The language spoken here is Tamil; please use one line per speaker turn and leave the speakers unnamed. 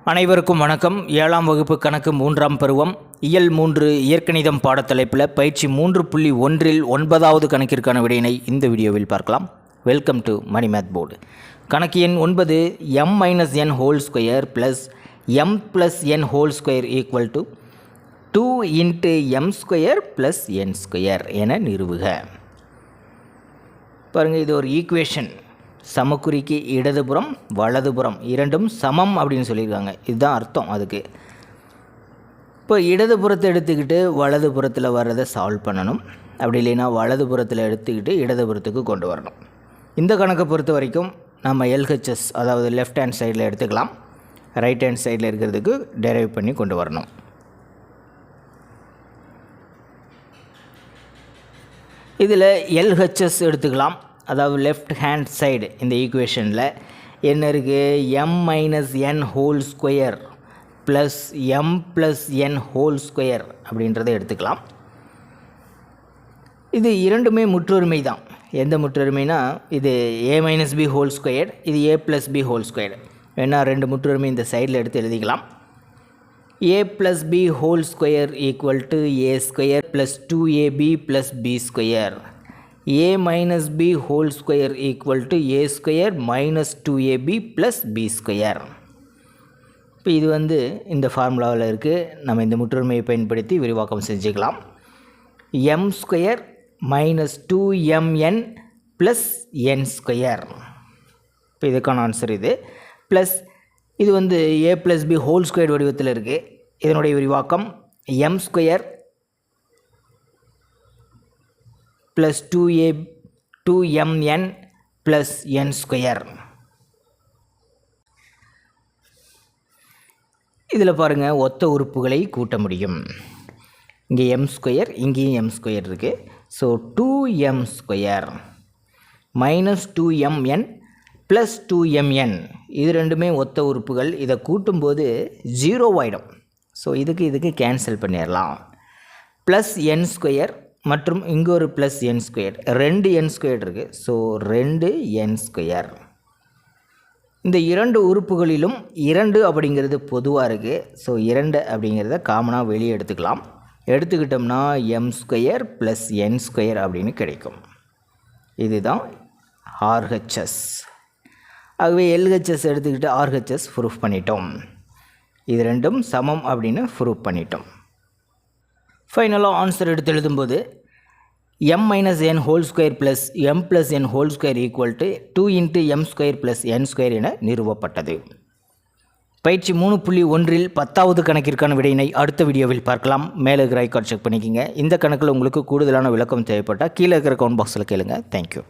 அனைவருக்கும் வணக்கம். 7ஆம் வகுப்பு கணக்கு 3ஆம் பருவம் இயல் 3 இயற்கணிதம் பாடத்தலைப்பில் பயிற்சி 3.1இல் 9வது கணக்கிற்கான விடையினை இந்த வீடியோவில் பார்க்கலாம். Welcome to Mani math board. கணக்கு எண் 9 m-n whole square plus m + n whole square equal to 2 × m square plus n square என நிறுவுக. பாருங்கள், இது ஒரு ஈக்குவேஷன். சமக்குறிக்கு இடதுபுறம் வலதுபுறம் இரண்டும் சமம் அப்படின்னு சொல்லியிருக்காங்க. இதுதான் அர்த்தம் அதுக்கு. இப்போ இடதுபுறத்தை எடுத்துக்கிட்டு வலதுபுறத்தில் வர்றதை சால்வ் பண்ணணும். அப்படி இல்லைன்னா வலதுபுறத்தில் எடுத்துக்கிட்டு இடதுபுறத்துக்கு கொண்டு வரணும். இந்த கணக்கை பொறுத்த வரைக்கும் நம்ம எல்ஹெச்எஸ், அதாவது லெஃப்ட் ஹேண்ட் சைடில் எடுத்துக்கலாம். ரைட் ஹேண்ட் சைடில் இருக்கிறதுக்கு டெரைவ் பண்ணி கொண்டு வரணும். இதில் எல்ஹெச்எஸ் எடுத்துக்கலாம். அதாவது லெஃப்ட் ஹேண்ட் சைடு இந்த ஈக்குவேஷனில் என்ன இருக்குது? m-n whole square plus m + n whole square அப்படின்றத எடுத்துக்கலாம். இது இரண்டுமே முற்றொருமை தான். எந்த முற்றொருமைனா, இது a - b ஹோல் ஸ்கொயர், இது a + b ஹோல் ஸ்கொயர். வேணால் ரெண்டு முற்றொருமை இந்த சைடில் எடுத்து எழுதிக்கலாம். a + b whole square equal to a square plus 2ab plus b square. a - b whole square equal to a square minus 2ab plus b square. இப்போ இது இந்த ஃபார்முலாவில் இருக்குது. நம்ம இந்த முற்றொருமையை பயன்படுத்தி விரிவாக்கம் செஞ்சுக்கலாம். m square minus 2mn plus n square. இப்போ இதுக்கான ஆன்சர் இது. ப்ளஸ் இது a + b ஹோல் ஸ்கொயர் வடிவத்தில் இருக்குது. இதனுடைய விரிவாக்கம் m square plus 2mn plus n square. இதில் பாருங்கள், ஒத்த உறுப்புகளை கூட்ட முடியும். இங்கே m ஸ்கொயர், இங்கேயும் m ஸ்கொயர் இருக்குது. So 2m square minus 2mn plus 2mn, இது ரெண்டுமே ஒத்த உறுப்புகள். இதை கூட்டும்போது 0 ஆகிடும். ஸோ இதுக்கு கேன்சல் பண்ணிடலாம். ப்ளஸ் n ஸ்கொயர் மற்றும் இங்கே ஒரு plus n square, 2n square இருக்குது. So 2n square. இந்த இரண்டு உறுப்புகளிலும் 2 அப்படிங்கிறது பொதுவாக இருக்குது. ஸோ 2 அப்படிங்கிறத காமனாக வெளியே எடுத்துக்கலாம். எடுத்துக்கிட்டோம்னா m square plus n square அப்படின்னு கிடைக்கும். இதுதான் RHS. ஆகவே LHS எடுத்துக்கிட்டு RHS ப்ரூஃப் பண்ணிட்டோம். இது ரெண்டும் சமம் அப்படின்னு ப்ரூஃப் பண்ணிட்டோம். ஃபைனலாக ஆன்சர் எடுத்து எழுதும்போது m - n whole square plus m + n whole square equal to 2 × m square plus n square என நிறுவப்பட்டது. பயிற்சி 3.1இல் 10வது கணக்கிற்கான விடையினை அடுத்த வீடியோவில் பார்க்கலாம். மேலே இருக்கிற ஐகார்ட் செக் பண்ணிக்கோங்க. இந்த கணக்கில் உங்களுக்கு கூடுதலான விளக்கம் தேவைப்பட்டால் கீழே இருக்கிற கமெண்ட் பாக்ஸில் கேளுங்க. தேங்க்யூ.